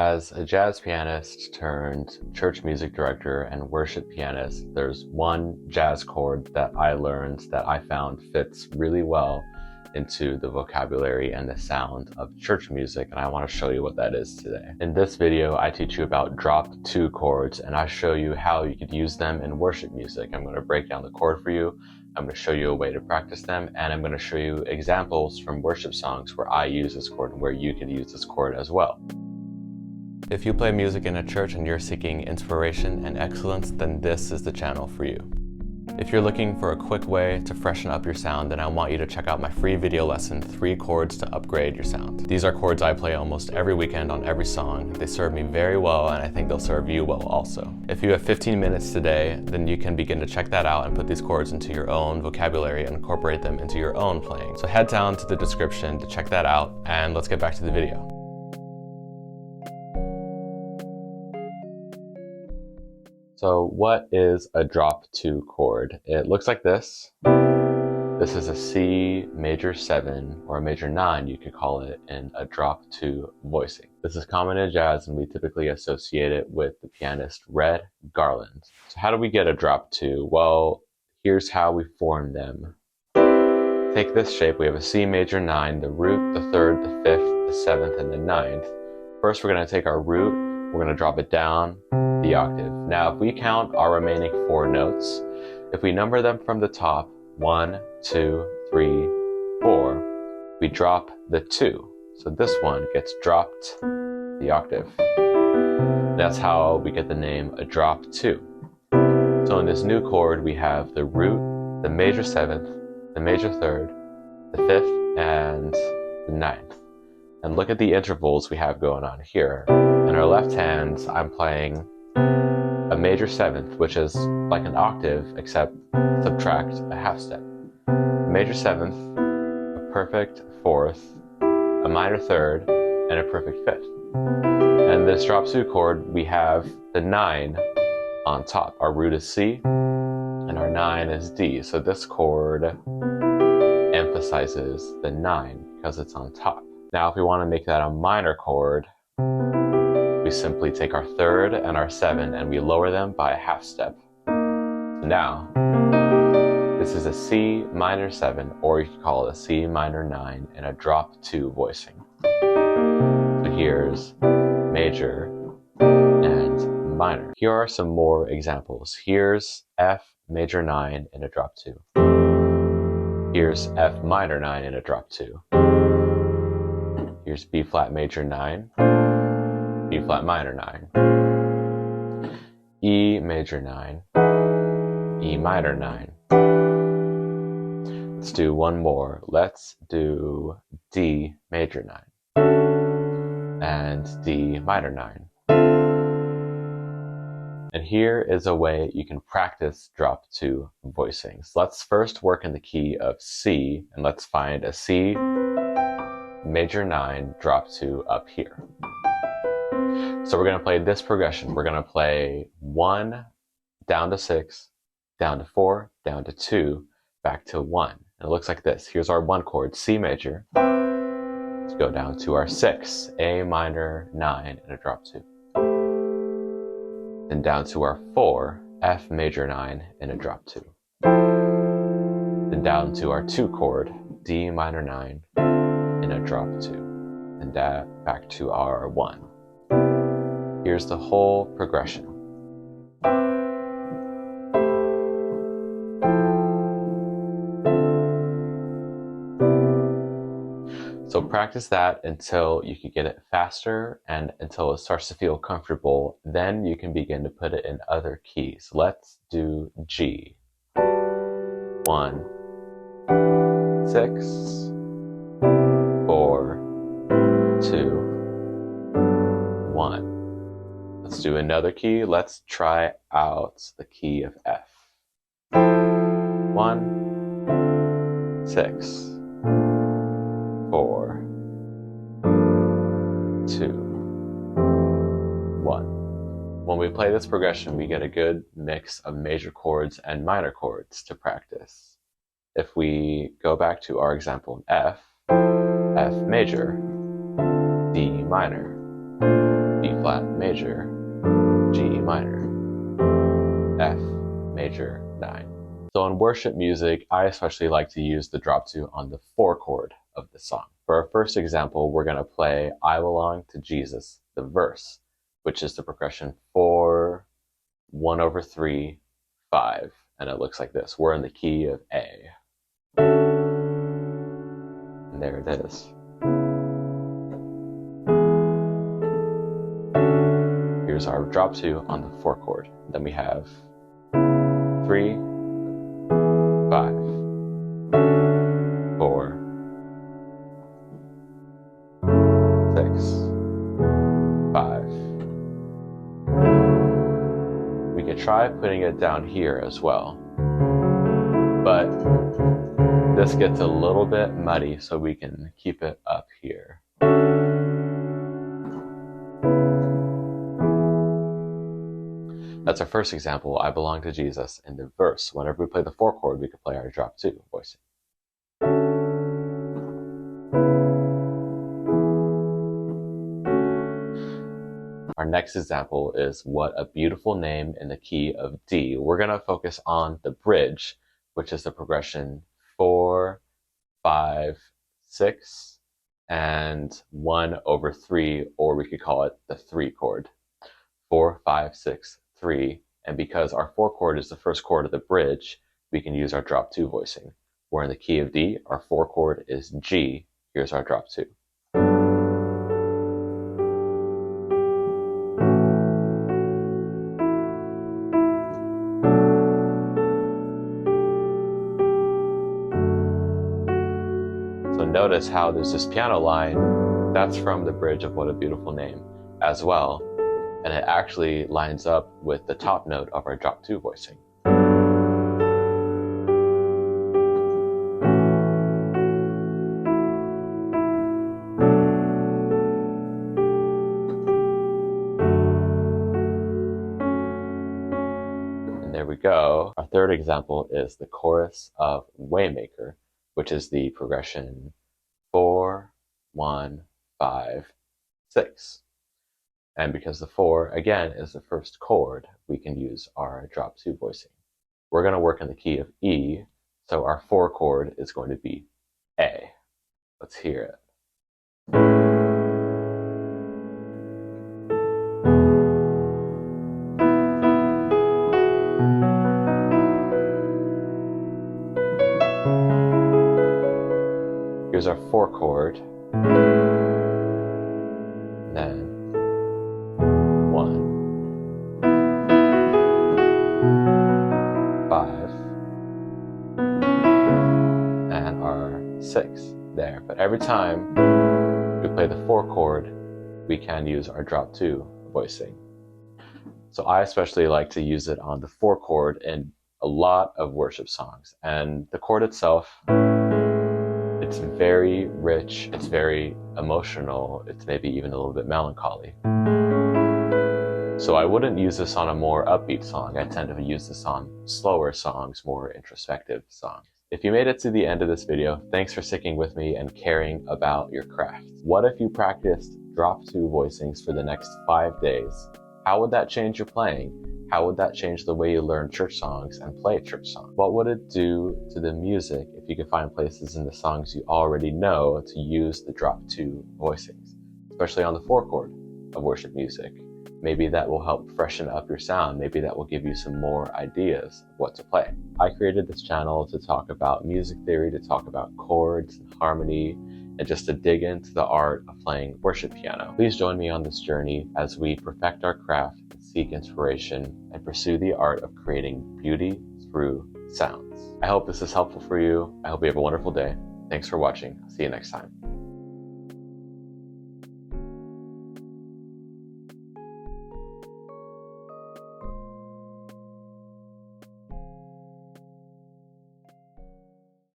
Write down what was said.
As a jazz pianist turned church music director and worship pianist, there's one jazz chord that I learned that I found fits really well into the vocabulary and the sound of church music, and I want to show you what that is today. In this video, I teach you about drop 2 chords, and I show you how you could use them in worship music. I'm going to break down the chord for you, I'm going to show you a way to practice them, and I'm going to show you examples from worship songs where I use this chord and where you could use this chord as well. If you play music in a church and you're seeking inspiration and excellence, then this is the channel for you. If you're looking for a quick way to freshen up your sound, then I want you to check out my free video lesson, 3 chords to upgrade your sound. These are chords I play almost every weekend on every song. They serve me very well, and I think they'll serve you well also. If you have 15 minutes today, then you can begin to check that out and put these chords into your own vocabulary and incorporate them into your own playing. So head down to the description to check that out, and let's get back to the video. So what is a drop 2 chord? It looks like this. This is a C major 7 or a major 9, you could call it, in a drop 2 voicing. This is common in jazz, and we typically associate it with the pianist Red Garland. So how do we get a drop 2? Well, here's how we form them. Take this shape. We have a C major 9, the root, the 3rd, the 5th, the 7th, and the 9th. First, we're going to take our root, we're going to drop it down the octave. Now, if we count our remaining 4 notes, if we number them from the top, 1, 2, 3, 4, we drop the 2. So this one gets dropped the octave. That's how we get the name a drop 2. So in this new chord, we have the root, the major 7th, the major 3rd, the 5th, and the 9th. And look at the intervals we have going on here. In our left hand, I'm playing a major 7th, which is like an octave, except subtract a half step. A major 7th, a perfect 4th, a minor 3rd, and a perfect 5th. And this drop 2 chord, we have the 9 on top. Our root is C, and our 9 is D. So this chord emphasizes the 9 because it's on top. Now, if we want to make that a minor chord, we simply take our 3rd and our 7 and we lower them by a half step. So now, this is a C minor 7, or you could call it a C minor 9 in a drop 2 voicing. So here's major and minor. Here are some more examples. Here's F major 9 in a drop 2. Here's F minor 9 in a drop 2. Here's B flat major 9. B flat minor 9, E major 9, E minor 9. Let's do one more. Let's do D major 9 and D minor 9. And here is a way you can practice drop 2 voicings. Let's first work in the key of C, and let's find a C major 9 drop 2 up here. So we're going to play this progression. We're going to play 1, down to 6, down to 4, down to 2, back to 1. And it looks like this. Here's our 1 chord, C major. Let's go down to our 6, A minor 9 in a drop 2. Then down to our 4, F major 9 in a drop 2. Then down to our 2 chord, D minor 9 in a drop 2. And back to our 1. Here's the whole progression. So practice that until you can get it faster and until it starts to feel comfortable. Then you can begin to put it in other keys. Let's do G. 1, 6, 4, 2, 1. Let's do another key. Let's try out the key of F. 1, 6, 4, 2, 1. When we play this progression, we get a good mix of major chords and minor chords to practice. If we go back to our example in F, F major, D minor, E flat major, G minor, F major 9. So in worship music, I especially like to use the drop 2 on the 4 chord of the song. For our first example, we're going to play I Belong to Jesus, the verse, which is the progression 4, 1 over 3, 5, and it looks like this. We're in the key of A. And there it is. Here's our drop 2 on the 4 chord. Then we have 3, 5, 4, 6, 5. We could try putting it down here as well, but this gets a little bit muddy, so we can keep it up here. That's our first example, I Belong to Jesus, in the verse. Whenever we play the 4 chord, we could play our drop 2 voicing. Our next example is What a Beautiful Name in the key of D. We're going to focus on the bridge, which is the progression 4, 5, 6, and 1 over 3, or we could call it the 3 chord. 4, 5, 6, 3, and because our 4 chord is the first chord of the bridge, we can use our drop 2 voicing. We're in the key of D, our 4 chord is G, here's our drop 2. So notice how there's this piano line, that's from the bridge of What a Beautiful Name as well. And it actually lines up with the top note of our drop 2 voicing. And there we go. Our third example is the chorus of Waymaker, which is the progression 4, 1, 5, 6. And because the 4, again, is the first chord, we can use our drop 2 voicing. We're going to work in the key of E, so our 4 chord is going to be A. Let's hear it. Here's our 4 chord, then 1, 5, and our 6 there. But every time we play the 4 chord, we can use our drop 2 voicing. So I especially like to use it on the 4 chord in a lot of worship songs. And the chord itself, it's very rich, it's very emotional, it's maybe even a little bit melancholy. So I wouldn't use this on a more upbeat song. I tend to use this on slower songs, more introspective songs. If you made it to the end of this video, thanks for sticking with me and caring about your craft. What if you practiced drop 2 voicings for the next 5 days? How would that change your playing? How would that change the way you learn church songs and play church songs? What would it do to the music if you could find places in the songs you already know to use the drop 2 voicings, especially on the 4 chord of worship music? Maybe that will help freshen up your sound. Maybe that will give you some more ideas of what to play. I created this channel to talk about music theory, to talk about chords and harmony, and just to dig into the art of playing worship piano. Please join me on this journey as we perfect our craft, seek inspiration, and pursue the art of creating beauty through sounds. I hope this is helpful for you. I hope you have a wonderful day. Thanks for watching. See you next time.